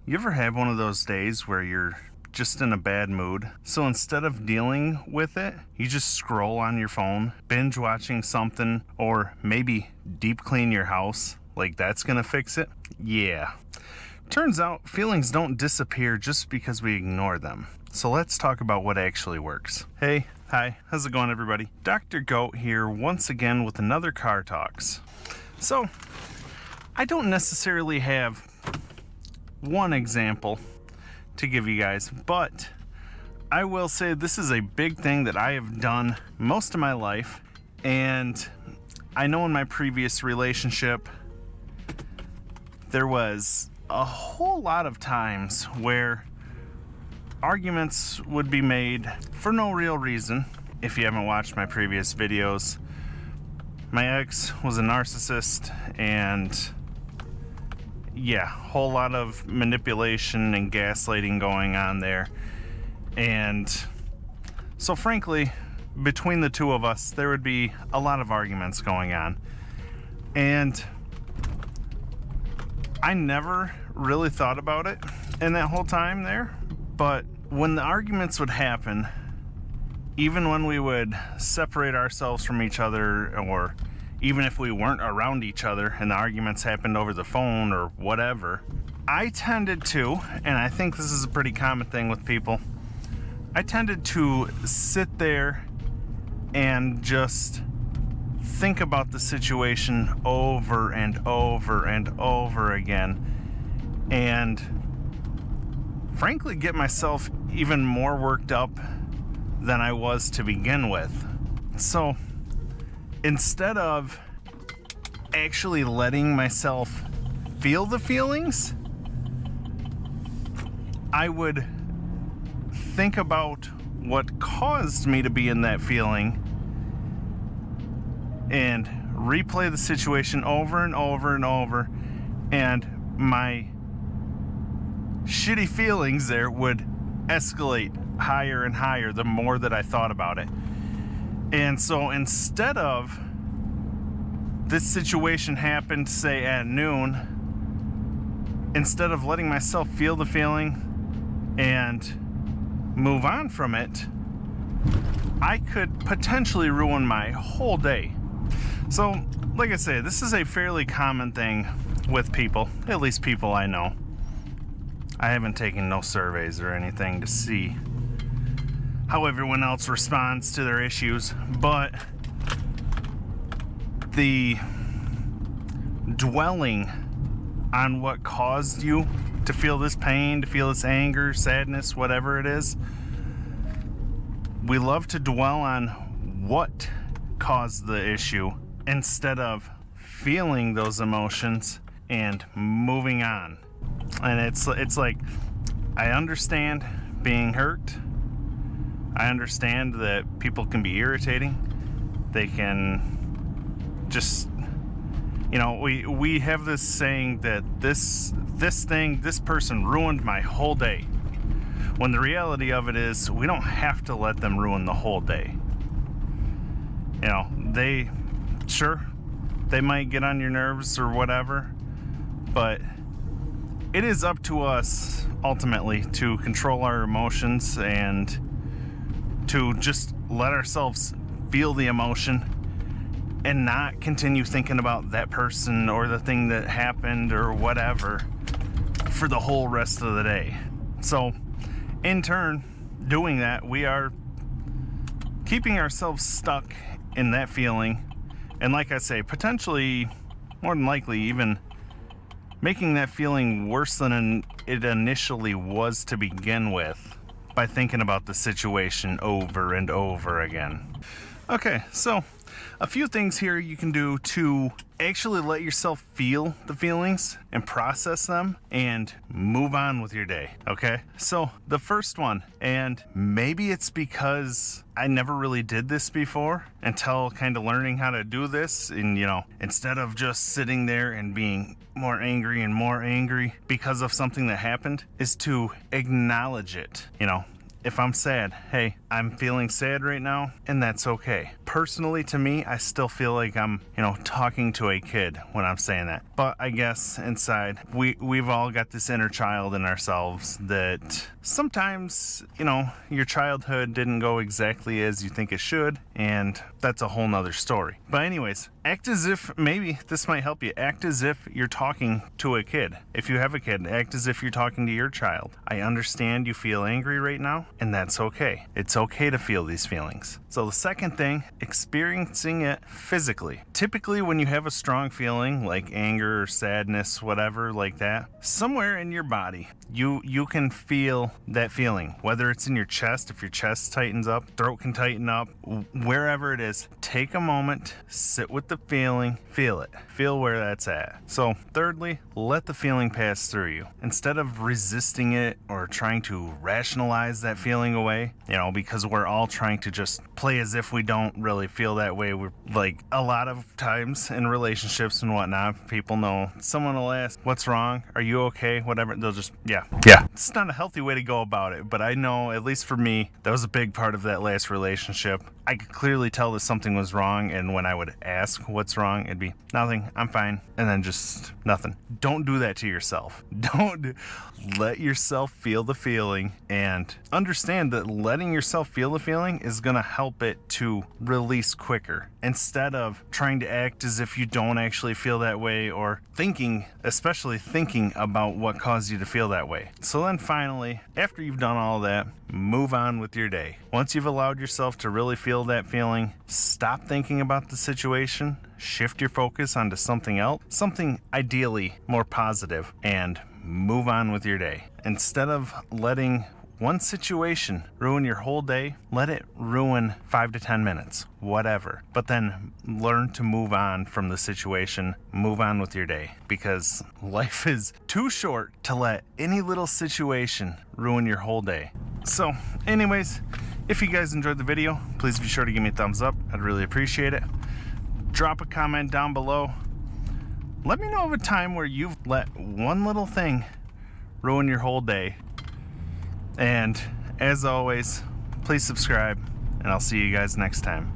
You ever have one of those days where you're just in a bad mood? So instead of dealing with it, you just scroll on your phone, binge watching something, or maybe deep clean your house, like that's gonna fix it? Yeah. Turns out feelings don't disappear just because we ignore them. So let's talk about what actually works. Hi, how's it going, everybody? Dr. Goat here once again with another Car Talks. So, I don't necessarily have one example to give you guys, but I will say this is a big thing that I have done most of my life, and I know in my previous relationship there was a whole lot of times where arguments would be made for no real reason. If you haven't watched my previous videos, my ex was a narcissist, and yeah, whole lot of manipulation and gaslighting going on there. And so frankly, between the two of us, there would be a lot of arguments going on. And I never really thought about it in that whole time there. But when the arguments would happen, even when we would separate ourselves from each other, or even if we weren't around each other and the arguments happened over the phone or whatever, I tended to, and I think this is a pretty common thing with people, I tended to sit there and just think about the situation over and over and over again, and frankly get myself even more worked up than I was to begin with. So instead of actually letting myself feel the feelings, I would think about what caused me to be in that feeling and replay the situation over and over and over, and my shitty feelings there would escalate higher and higher the more that I thought about it. And so instead of this situation happened, say at noon, instead of letting myself feel the feeling and move on from it, I could potentially ruin my whole day. So, like I say, this is a fairly common thing with people, at least people I know. I haven't taken no surveys or anything to see how everyone else responds to their issues, but the dwelling on what caused you to feel this pain, to feel this anger, sadness, whatever it is, we love to dwell on what caused the issue instead of feeling those emotions and moving on. And it's like, I understand being hurt. I understand that people can be irritating. They can just, you know, we have this saying that this person ruined my whole day. When the reality of it is, we don't have to let them ruin the whole day. You know, they might get on your nerves or whatever, but it is up to us ultimately to control our emotions and to just let ourselves feel the emotion and not continue thinking about that person or the thing that happened or whatever for the whole rest of the day. So in turn, doing that, we are keeping ourselves stuck in that feeling, and like I say, potentially, more than likely, even making that feeling worse than it initially was to begin with by thinking about the situation over and over again. Okay, so a few things here you can do to actually let yourself feel the feelings and process them and move on with your day, okay? So the first one, and maybe it's because I never really did this before until kind of learning how to do this, and you know, instead of just sitting there and being more angry because of something that happened, is to acknowledge it. You know, if I'm sad, hey, I'm feeling sad right now, and that's okay. Personally, to me, I still feel like I'm, talking to a kid when I'm saying that. But I guess inside, we've all got this inner child in ourselves that sometimes, your childhood didn't go exactly as you think it should, and that's a whole nother story. But anyways, act as if, maybe this might help you, act as if you're talking to a kid. If you have a kid, act as if you're talking to your child. I understand you feel angry right now, and that's okay. It's okay to feel these feelings. So the second thing, experiencing it physically. Typically when you have a strong feeling like anger or sadness, whatever like that, somewhere in your body, you can feel that feeling. Whether it's in your chest, if your chest tightens up, throat can tighten up, wherever it is, take a moment, sit with the feeling, feel it. Feel where that's at. So thirdly, let the feeling pass through you. Instead of resisting it or trying to rationalize that feeling away, because we're all trying to just play as if we don't really feel that way. We're like, a lot of times in relationships and whatnot, people know someone will ask, what's wrong? Are you okay? Whatever. They'll just, yeah. It's not a healthy way to go about it, but I know, at least for me, that was a big part of that last relationship. I could clearly tell that something was wrong, and when I would ask what's wrong, it'd be nothing, I'm fine, and then just nothing. Don't do that to yourself. Don't let yourself feel the feeling, and understand that letting yourself feel the feeling is gonna help it to release quicker, instead of trying to act as if you don't actually feel that way, or especially thinking about what caused you to feel that way. So then finally, after you've done all that, move on with your day. Once you've allowed yourself to really feel that feeling, stop thinking about the situation, shift your focus onto something else, something ideally more positive, and move on with your day. Instead of letting one situation ruin your whole day, let it ruin 5 to 10 minutes, whatever. But then learn to move on from the situation, move on with your day, because life is too short to let any little situation ruin your whole day. So anyways, if you guys enjoyed the video, please be sure to give me a thumbs up. I'd really appreciate it. Drop a comment down below. Let me know of a time where you've let one little thing ruin your whole day. And as always, please subscribe, and I'll see you guys next time.